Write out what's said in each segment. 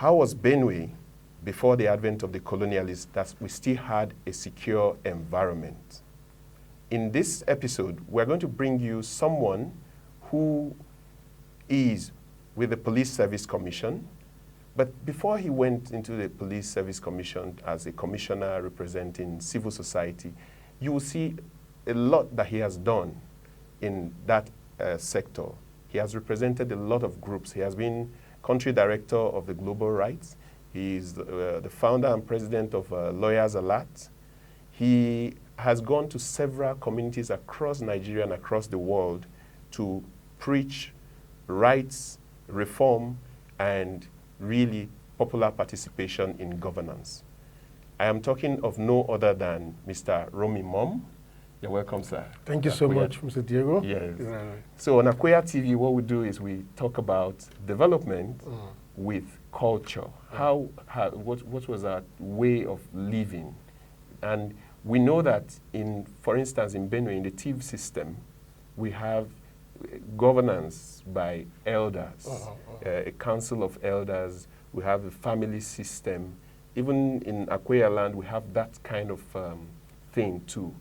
how was Benue before the advent of the colonialists that we still had a secure environment? In this episode, we're going to bring you someone who is with the Police Service Commission, but before he went into the Police Service Commission as a commissioner representing civil society, you will see a lot that he has done in that sector. He has represented a lot of groups. He has been country director of the Global Rights. He is the founder and president of Lawyers Alert. He has gone to several communities across Nigeria and across the world to preach rights, reform, and really popular participation in governance. I am talking of no other than Mr. Rommy Mom. You're welcome, sir. Thank you so much, Mr. Diego. Yes. So on Akweya TV, what we do is we talk about development with culture. What was our way of living? And we know that for instance, in Benue, in the TV system, we have governance by elders, a council of elders. We have a family system. Even in Akweya land, we have that kind of thing too.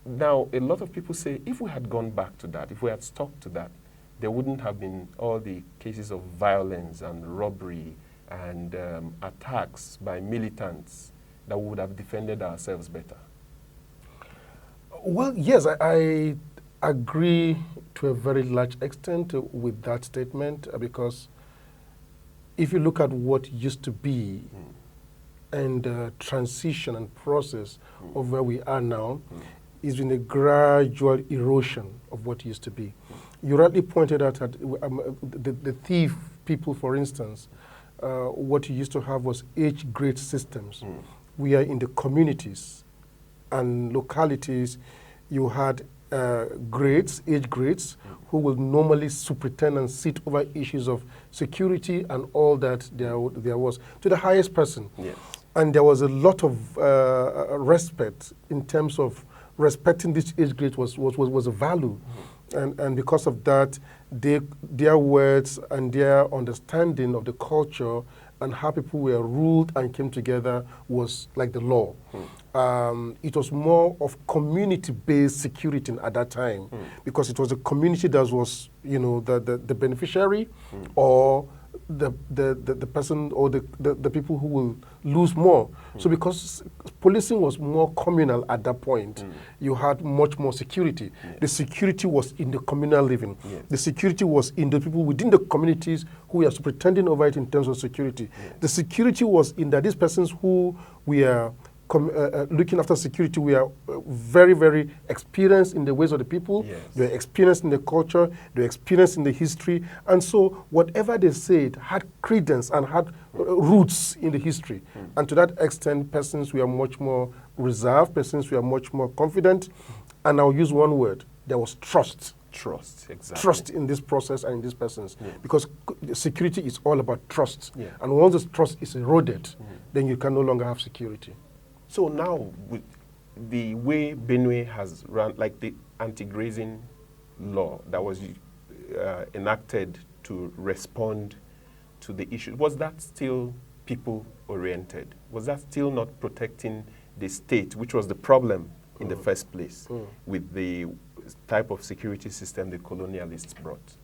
Now, a lot of people say, if we had gone back to that, if we had stuck to that, there wouldn't have been all the cases of violence and robbery and attacks by militants, that we would have defended ourselves better. Well, yes, I agree to a very large extent with that statement, because if you look at what used to be and the transition and process of where we are now, is in a gradual erosion of what used to be. You rightly pointed out that the thief people, for instance, what you used to have was age grade systems. We are in the communities and localities, you had age grades, who will normally superintend and sit over issues of security and all that there was, to the highest person. Yes. And there was a lot of respect in terms of respecting this age grade was a value. And because of that, their words and their understanding of the culture and how people were ruled and came together was like the law. It was more of community-based security at that time, because it was a community that was, the beneficiary or the person or the people who will lose more. So because policing was more communal at that point, you had much more security. The security was in the communal living. The security was in the people within the communities who were pretending over it in terms of security. The security was in that these persons who were looking after security, we are very, very experienced in the ways of the people. They're experienced in the culture. They're experienced in the history. And so whatever they said had credence and had roots in the history. And to that extent, persons were much more reserved. Persons were much more confident. And I'll use one word. There was trust. Trust, exactly. Trust in this process and in these persons. Because security is all about trust. And once this trust is eroded, then you can no longer have security. So now, with the way Benue has run, like the anti-grazing law that was enacted to respond to the issue, was that still people-oriented? Was that still not protecting the state, which was the problem in the first place, with the type of security system the colonialists brought?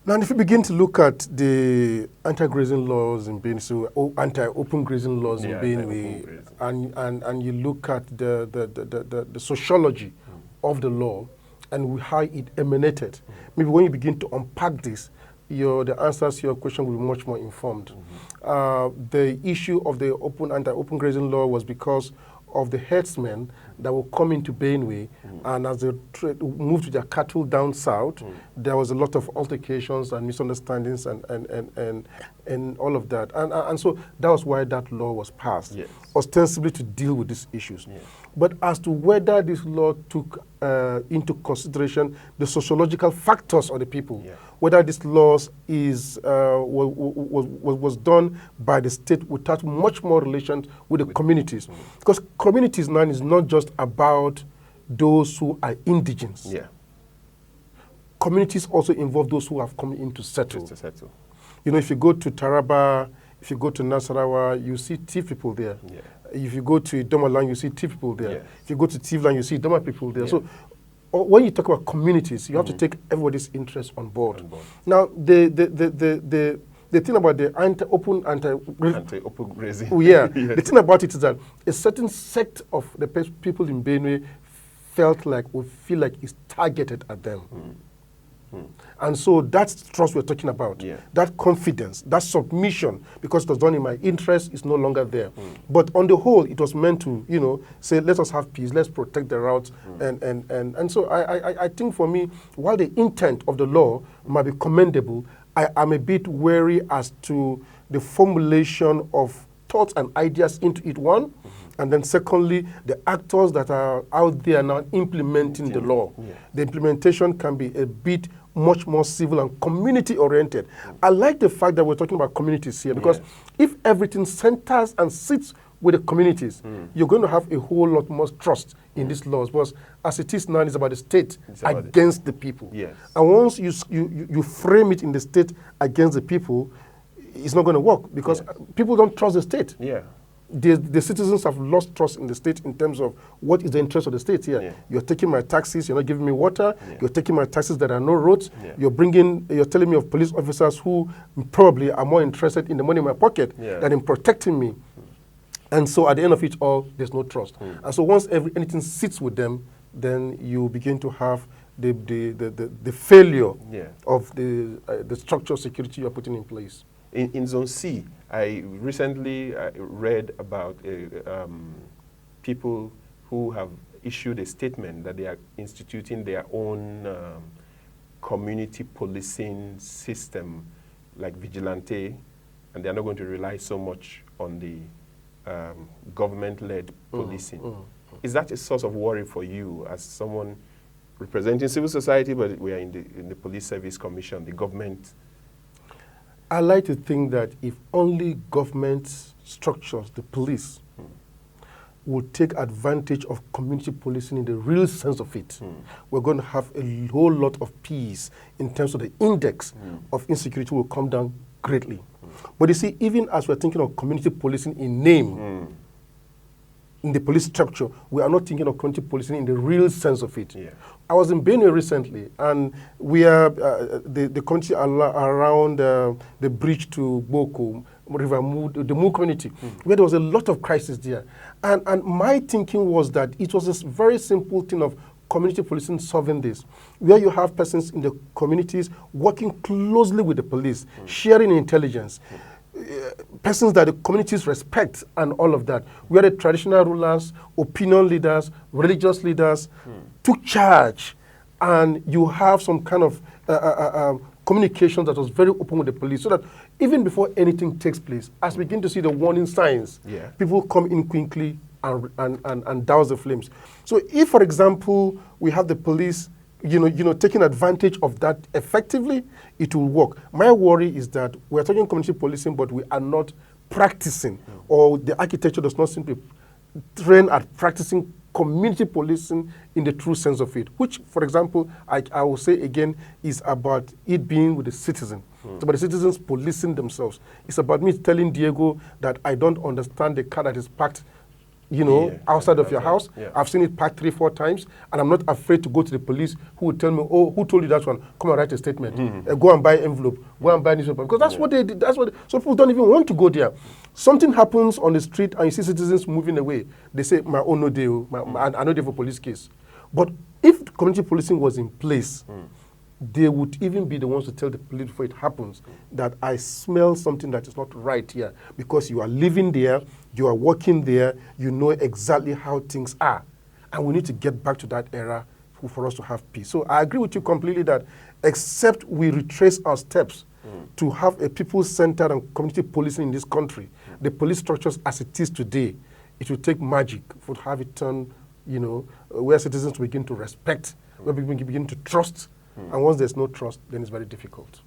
Now, if you begin to look at the anti-grazing laws in Benue, so anti-open grazing laws in Benue, and you look at the sociology of the law and how it emanated, maybe when you begin to unpack this, the answers to your question will be much more informed. The issue of the anti-open grazing law was because of the herdsmen that will come into Benue, and as they moved their cattle down south, there was a lot of altercations and misunderstandings and all of that. And so that was why that law was passed, ostensibly to deal with these issues. But as to whether this law took into consideration the sociological factors of the people, whether this law was done by the state without much more relation with the communities. Because communities now is not just about those who are indigenous. Communities also involve those who have come in to settle. You know, if you go to Taraba, if you go to Nasarawa, you see thief people there. Yeah. If you go to Domaland, you see thief people there. Yes. If you go to Tivland, you see Doma people there. Yeah. So when you talk about communities, you have to take everybody's interest on board. Now, the thing about the anti-open grazing. Oh, yeah. Yes. The thing about it is that a certain sect of the people in Benue felt like, or feel like it's targeted at them. And so that's trust we're talking about. Yeah. That confidence, that submission, because it was done in my interest, is no longer there. But on the whole, it was meant to, you know, say, let us have peace, let's protect the routes. And so I think for me, while the intent of the law might be commendable, I am a bit wary as to the formulation of thoughts and ideas into it, one. And then secondly, the actors that are out there now implementing the law. Yeah. The implementation can be a bit much more civil and community-oriented. I like the fact that we're talking about communities here, because if everything centers and sits with the communities, you're going to have a whole lot more trust in these laws. Because as it is now, it's about the state against the people. Yes. And once you frame it in the state against the people, it's not going to work, because people don't trust the state. Yeah. The citizens have lost trust in the state in terms of what is the interest of the state here. You're taking my taxes, you're not giving me water, you're taking my taxes that are no roads, you're telling me of police officers who probably are more interested in the money in my pocket than in protecting me. And so at the end of it all, there's no trust. And so once anything sits with them, then you begin to have the failure of the structural security you're putting in place. In Zone C, I recently read about people who have issued a statement that they are instituting their own community policing system, like vigilante, and they're not going to rely so much on the government-led policing. Is that a source of worry for you as someone representing civil society, but we are in the Police Service Commission, the government? I like to think that if only government structures, the police, will take advantage of community policing in the real sense of it, we're going to have a whole lot of peace in terms of the index of insecurity will come down greatly. But you see, even as we're thinking of community policing in name, in the police structure, we are not thinking of community policing in the real sense of it. I was in Benue recently, and we are the country around the bridge to Boko River, the Mu community, where there was a lot of crisis there. And my thinking was that it was a very simple thing of community policing solving this, where you have persons in the communities working closely with the police, sharing intelligence, persons that the communities respect and all of that, where the traditional rulers, opinion leaders, religious leaders took charge, and you have some kind of communication that was very open with the police, so that even before anything takes place, as we begin to see the warning signs, people come in quickly and douse the flames. So if, for example, we have the police taking advantage of that effectively, it will work. My worry is that we're talking community policing, but we are not practicing, or the architecture does not simply train at practicing community policing in the true sense of it, which, for example, I will say again, is about it being with the citizen. It's about the citizens policing themselves. It's about me telling Diego that I don't understand the car that is parked outside of your house. I've seen it parked 3-4 times, and I'm not afraid to go to the police, who will tell me, oh, who told you that one? Come and write a statement. Go and buy envelope. Go and buy newspaper. Because that's what they did. So people don't even want to go there. Something happens on the street, and you see citizens moving away. They say, my own no deal. I know they have a police case. But if community policing was in place, they would even be the ones to tell the police before it happens that I smell something that is not right here, because you are living there, you are working there, you know exactly how things are. And we need to get back to that era for us to have peace. So I agree with you completely that except we retrace our steps to have a people-centered and community policing in this country, the police structures as it is today, it will take magic to have it turn, where citizens begin to respect, where people begin to trust. And once there's no trust, then it's very difficult.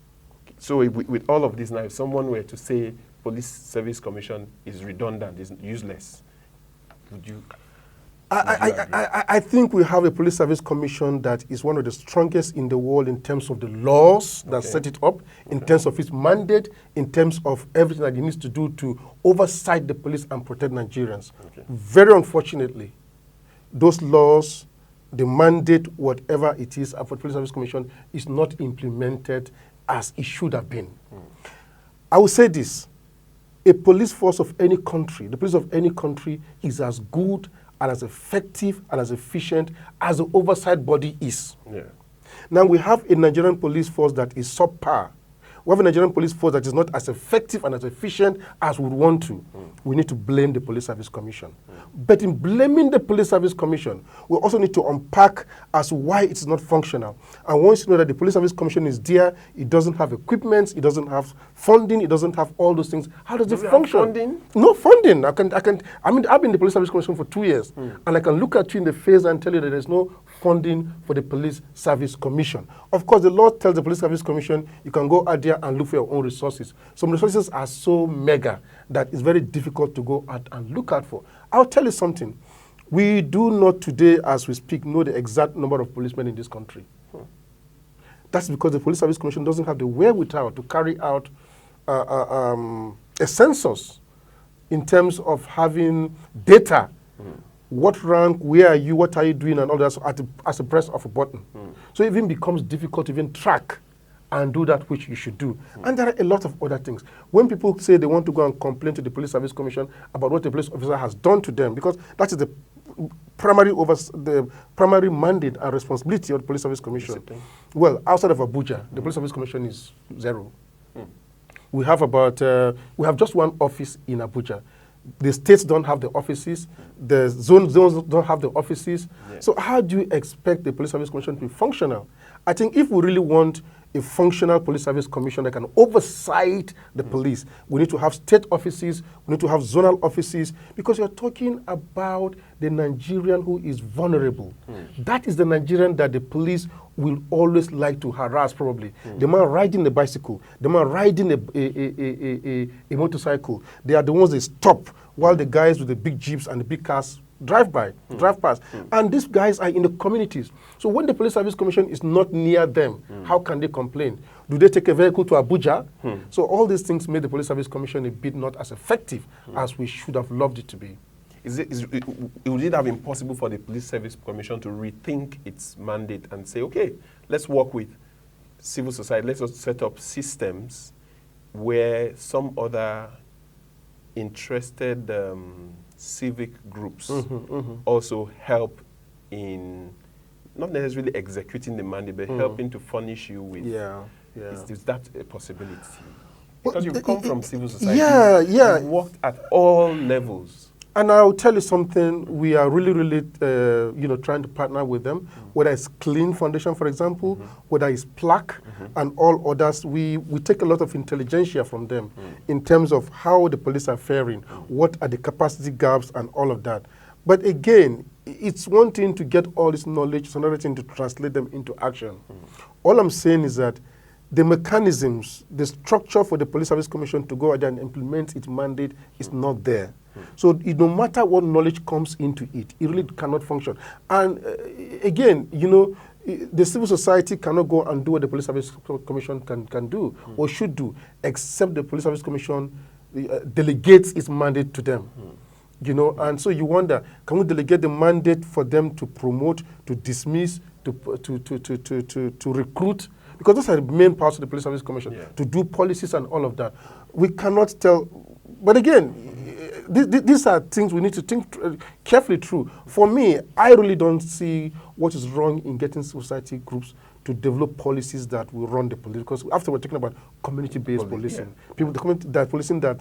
So with all of this now, if someone were to say Police Service Commission is redundant, is useless, would you? I think we have a police service commission that is one of the strongest in the world in terms of the laws that set it up, in terms of its mandate, in terms of everything that it needs to do to oversight the police and protect Nigerians. Very unfortunately, those laws, the mandate, whatever it is, for the police service commission is not implemented as it should have been. I will say this. A police force of any country, the police of any country is as good and as effective and as efficient as the oversight body is. Now we have a Nigerian police force that is subpar. We have a Nigerian police force that is not as effective and as efficient as we would want to. We need to blame the Police Service Commission. But in blaming the Police Service Commission, we also need to unpack as to why it's not functional. And once you know that the Police Service Commission is there, it doesn't have equipment, it doesn't have funding, it doesn't have all those things. How does it function? Funding? No funding. I mean, I've been in the Police Service Commission for 2 years, and I can look at you in the face and tell you that there's no funding for the Police Service Commission. Of course, the law tells the Police Service Commission you can go out there and look for your own resources. Some resources are so mega that it's very difficult to go out and look out for. I'll tell you something. We do not today, as we speak, know the exact number of policemen in this country. That's because the Police Service Commission doesn't have the wherewithal to carry out a census in terms of having data. What rank, where are you, what are you doing, and all that as a press of a button. So it even becomes difficult to even track and do that which you should do. And there are a lot of other things. When people say they want to go and complain to the Police Service Commission about what the police officer has done to them, because that is the primary mandate and responsibility of the Police Service Commission. Well, outside of Abuja, the Police Service Commission is zero. We have just one office in Abuja. The states don't have the offices. The zones don't have the offices. So how do you expect the Police Service Commission to be functional? I think if we really want a functional Police Service Commission that can oversight the police, we need to have state offices, we need to have zonal offices, because you're talking about the Nigerian who is vulnerable. That is the Nigerian that the police will always like to harass, probably. The man riding the bicycle, the man riding a motorcycle, they are the ones that stop while the guys with the big jeeps and the big cars drive past. And these guys are in the communities. So when the Police Service Commission is not near them, how can they complain? Do they take a vehicle to Abuja? So all these things made the Police Service Commission a bit not as effective as we should have loved it to be. Would it have been possible for the Police Service Commission to rethink its mandate and say, okay, let's work with civil society, let's also set up systems where some other interested civic groups also help in not necessarily executing the mandate, but helping to furnish you with. Is that a possibility? Because you've come from civil society. You've worked at all levels. And I'll tell you something, we are really, trying to partner with them, whether it's Clean Foundation, for example, whether it's Plaque and all others. We take a lot of intelligentsia from them in terms of how the police are faring, what are the capacity gaps and all of that. But again, it's one thing to get all this knowledge, it's another thing to translate them into action. All I'm saying is that the mechanisms, the structure for the Police Service Commission to go ahead and implement its mandate is not there. So no matter what knowledge comes into it, it really cannot function. And again, the civil society cannot go and do what the Police Service Commission can do or should do, except the Police Service Commission delegates its mandate to them. And so you wonder, can we delegate the mandate for them to promote, to dismiss, to recruit? Because those are the main parts of the Police Service Commission, to do policies and all of that. We cannot tell, but again, these are things we need to think carefully through. For me, I really don't see what is wrong in getting society groups to develop policies that will run the police. Because after we're talking about community-based policing, people, the community that policing that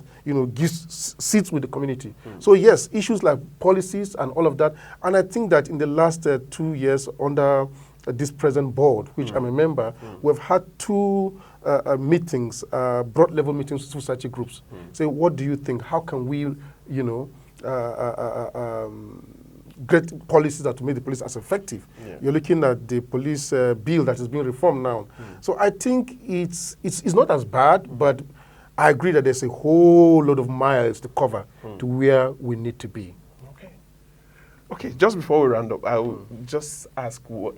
gives seats with the community. So yes, issues like policies and all of that. And I think that in the last 2 years under this present board, which I'm a member, we've had 2 meetings, broad-level meetings with society groups. Say, what do you think? How can we, get policies that will make the police as effective? You're looking at the police bill that is being reformed now. So I think it's not as bad, but I agree that there's a whole lot of miles to cover to where we need to be. Okay, just before we round up, I will just ask what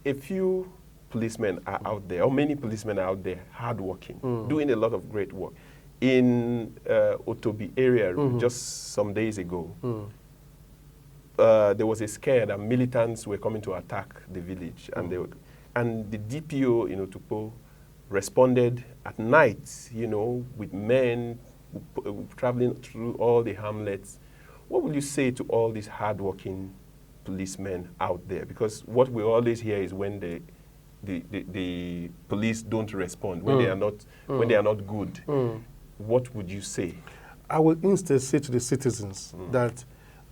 a few policemen are out there, or many policemen are out there, hardworking, doing a lot of great work. In Otobi area, just some days ago, there was a scare that militants were coming to attack the village, and the DPO in Otukpo responded at night, with men traveling through all the hamlets. What would you say to all these hardworking policemen out there? Because what we always hear is when the police don't respond, when they are not good. What would you say? I will instead say to the citizens that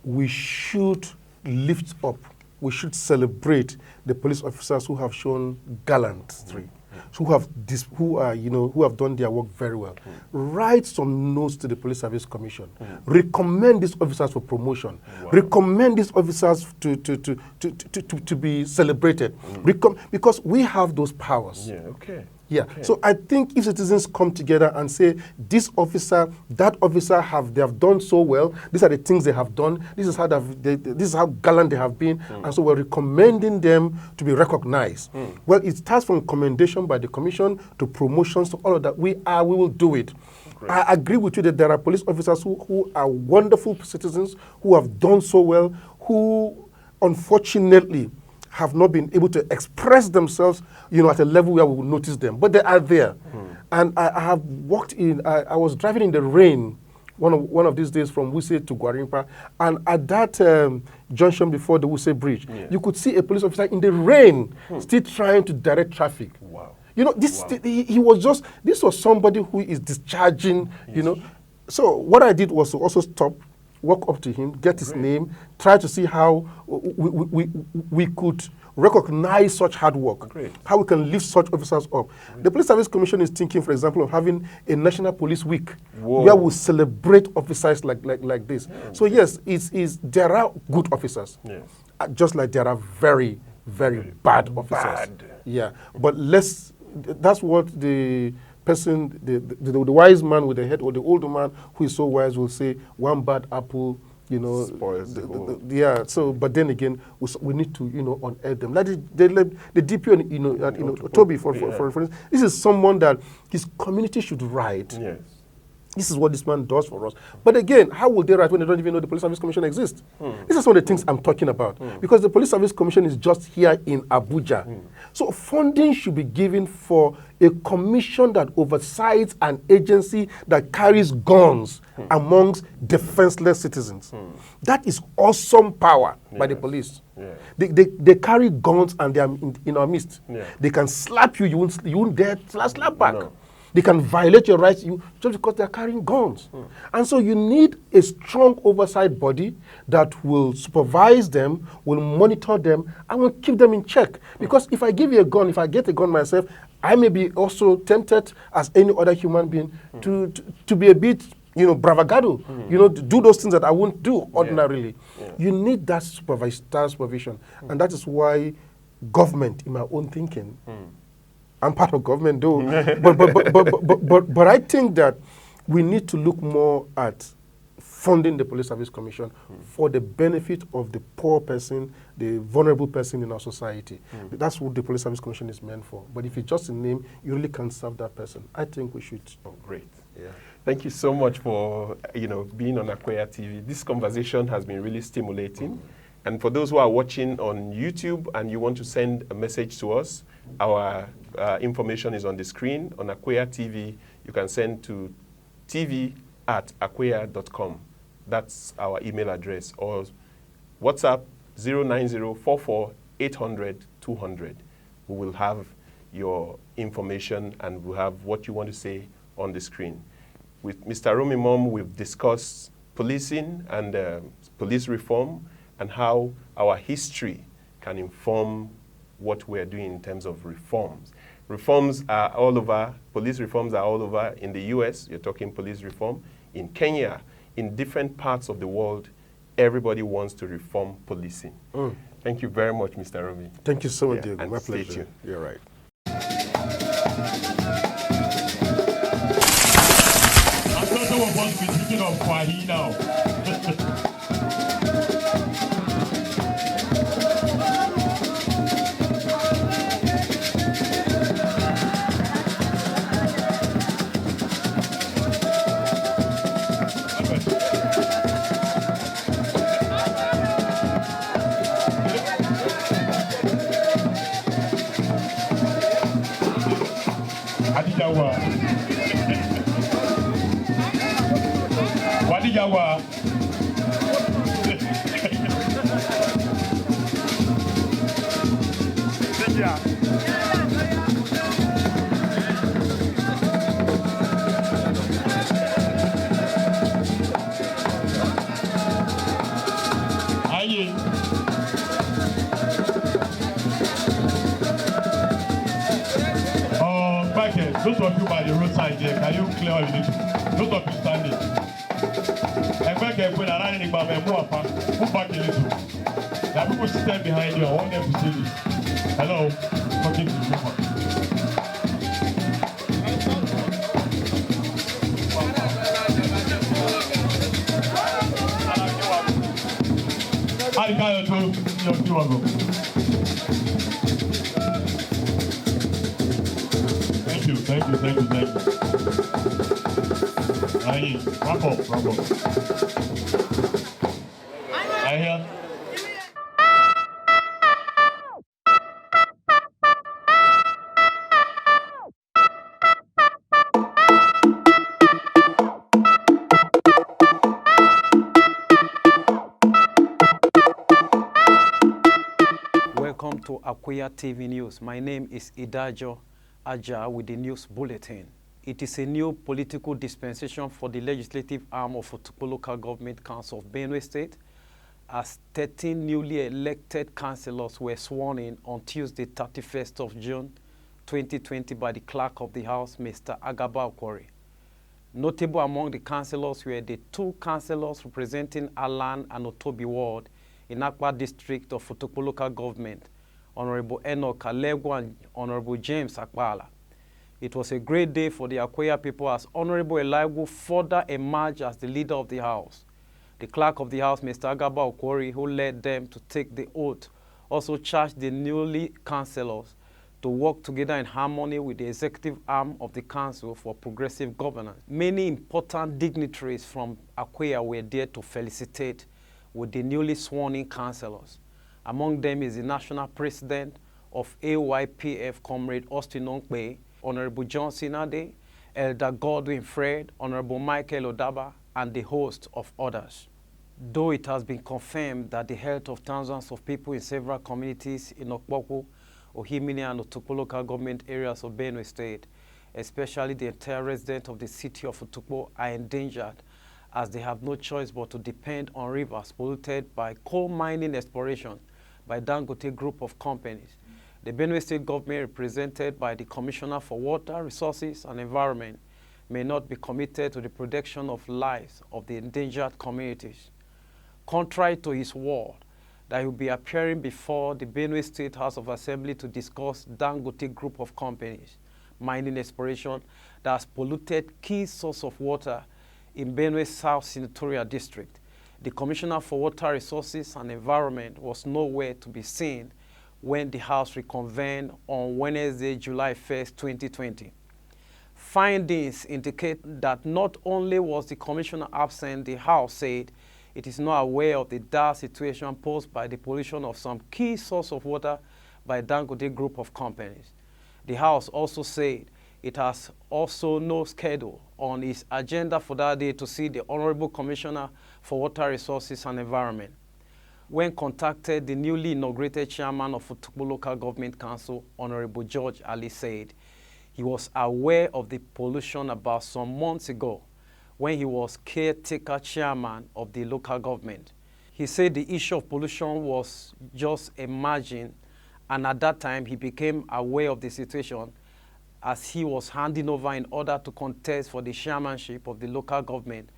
we should lift up, we should celebrate the police officers who have shown gallantry, who have done their work very well. Write some notes to the Police Service Commission. Recommend these officers for promotion. Recommend these officers to be celebrated. Because we have those powers. Yeah, okay. Yeah, okay. So I think if citizens come together and say, this officer, that officer, they have done so well, these are the things they have done, this is how gallant they have been, and so we're recommending them to be recognized. Well, it starts from commendation by the commission to promotions to all of that. We will do it. Great. I agree with you that there are police officers who are wonderful citizens, who have done so well, who unfortunately have not been able to express themselves, at a level where we will notice them. But they are there. And I have walked in, I was driving in the rain one of these days from Wuse to Gwarimpa, and at that junction before the Wuse Bridge, you could see a police officer in the rain still trying to direct traffic. Wow. This was somebody who is discharging, So what I did was to also stop, walk up to him, get his name, try to see how we could recognize such hard work, how we can lift such officers up. The Police Service Commission is thinking, for example, of having a National Police Week where we celebrate officers like this. So yes, there are good officers, just like there are very, very bad officers. Yeah, but that's what the person, the wise man with the head, or the older man who is so wise will say, one bad apple, spoils the whole. So, but then again, we need to, unearth them. Like the DPO, Toby, for instance, this is someone that his community should write. Yes. This is what this man does for us. But again, how will they write when they don't even know the Police Service Commission exists? This is one of the things I'm talking about. Because the Police Service Commission is just here in Abuja. So funding should be given for a commission that oversights an agency that carries guns amongst defenseless citizens. That is awesome power by the police. They carry guns and they are in our midst. They can slap you, you won't dare slap back. No. They can violate your rights just because they're carrying guns. And so you need a strong oversight body that will supervise them, will monitor them, and will keep them in check. Because if I give you a gun, if I get a gun myself, I may be also tempted as any other human being to be a bit, bravagado, do those things that I won't do ordinarily. You need that supervision. And that is why government, in my own thinking, I'm part of government though, but I think that we need to look more at funding the Police Service Commission for the benefit of the poor person, the vulnerable person in our society. That's what the Police Service Commission is meant for. But if it's just a name, you really can't serve that person. I think we should. Oh, great. Yeah. Thank you so much for being on Akweya TV. This conversation has been really stimulating. And for those who are watching on YouTube and you want to send a message to us, our information is on the screen. On Akweya TV, you can send to tv@akweya.com. That's our email address. Or WhatsApp 09044800200. We will have your information and we'll have what you want to say on the screen. With Mr. Rommy Mom, we've discussed policing and police reform and how our history can inform what we're doing in terms of reforms. Reforms are all over, police reforms are all over. In the US, you're talking police reform. In Kenya, in different parts of the world, everybody wants to reform policing. Thank you very much, Mr. Rommy. Thank you so much, Diego. My pleasure. You're right. I thought they were supposed to be speaking of Kwahi now. Aye. Oh, back here. Those of you by the roadside there, can you clear all you need to? Those of you standing. And back here, when I run about my move back a little. There are people sitting behind you. I want them to see this. Hello. Forgive me. Thank you. Aye, bravo. I hear. Welcome to Akweya TV News. My name is Idajo Aja with the News Bulletin. It is a new political dispensation for the legislative arm of Otukpo Local Government Council of Benue State, as 13 newly elected councillors were sworn in on Tuesday, 31st of June 2020 by the Clerk of the House, Mr. Agaba Okwori. Notable among the councillors were the two councillors representing Alan and Otobi Ward in Akwa District of Otukpo Local Government, Honorable Enoch Alego and Honorable James Akbala. It was a great day for the Akweya people as Honorable Eligo further emerged as the leader of the House. The Clerk of the House, Mr. Agaba Okwori, who led them to take the oath, also charged the newly councillors to work together in harmony with the executive arm of the council for progressive governance. Many important dignitaries from Akweya were there to felicitate with the newly sworn-in councillors. Among them is the National President of AYPF, Comrade Austin Onkpe, Honorable John Sinade, Elder Godwin Fred, Honorable Michael Odaba, and the host of others. Though it has been confirmed that the health of thousands of people in several communities in Okpoko, Ohimini, and Otukpo local government areas of Benue State, especially the entire residents of the city of Otukpo, are endangered, as they have no choice but to depend on rivers polluted by coal mining exploration by Dangote group of companies. The Benue State government, represented by the Commissioner for Water, Resources and Environment, may not be committed to the protection of lives of the endangered communities. Contrary to his word that he will be appearing before the Benue State House of Assembly to discuss Dangote group of companies, mining exploration that has polluted key source of water in Benue South Senatorial District. The Commissioner for Water, Resources and Environment was nowhere to be seen when the House reconvened on Wednesday, July 1st, 2020. Findings indicate that not only was the Commissioner absent, the House said it is not aware of the dire situation posed by the pollution of some key source of water by Dangote group of companies. The House also said it has also no schedule on its agenda for that day to see the Honorable Commissioner for Water, Resources and Environment. When contacted, the newly inaugurated chairman of Otukpo Local Government Council, Honorable George Ali, said he was aware of the pollution about some months ago when he was caretaker chairman of the local government. He said the issue of pollution was just emerging, and at that time he became aware of the situation as he was handing over in order to contest for the chairmanship of the local government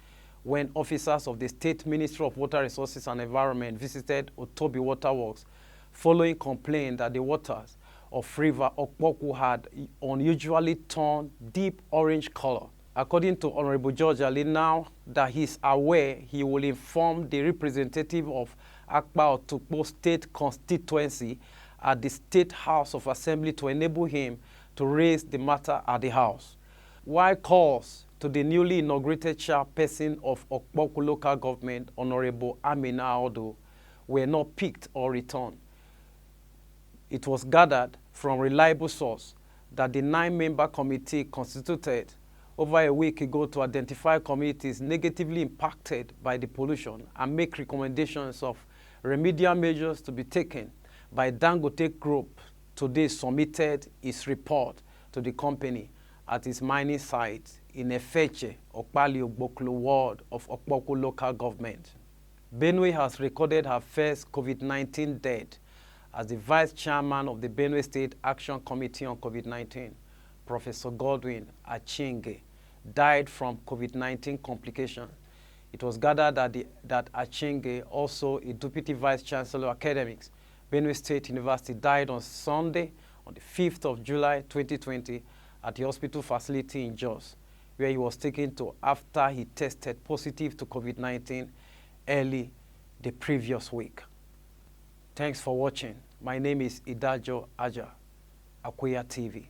when officers of the State Ministry of Water Resources and Environment visited Otobi Waterworks following complaint that the waters of River Okpoku had unusually turned deep orange color. According to Honorable George Ali, now that he is aware, he will inform the representative of Akpa Otukpo State Constituency at the State House of Assembly to enable him to raise the matter at the House. While calls to the newly inaugurated chairperson of Okpoku Local Government, Honorable Amina Audu, were not picked or returned, it was gathered from reliable source that the 9-member committee constituted over a week ago to identify communities negatively impacted by the pollution and make recommendations of remedial measures to be taken by Dangote Group today submitted his report to the company at his mining site in Efeche, Okpali Ogboklo ward of Okpoko local government. Benue has recorded her first COVID-19 death as the vice chairman of the Benue State Action Committee on COVID-19, Professor Godwin Achinge, died from COVID-19 complications. It was gathered that Achinge, also a Deputy Vice Chancellor of Academics, Benue State University, died on Sunday, on the 5th of July 2020, at the hospital facility in Jos, where he was taken to after he tested positive to COVID-19 early the previous week. Thanks for watching. My name is Idajo Aja, Akweya TV.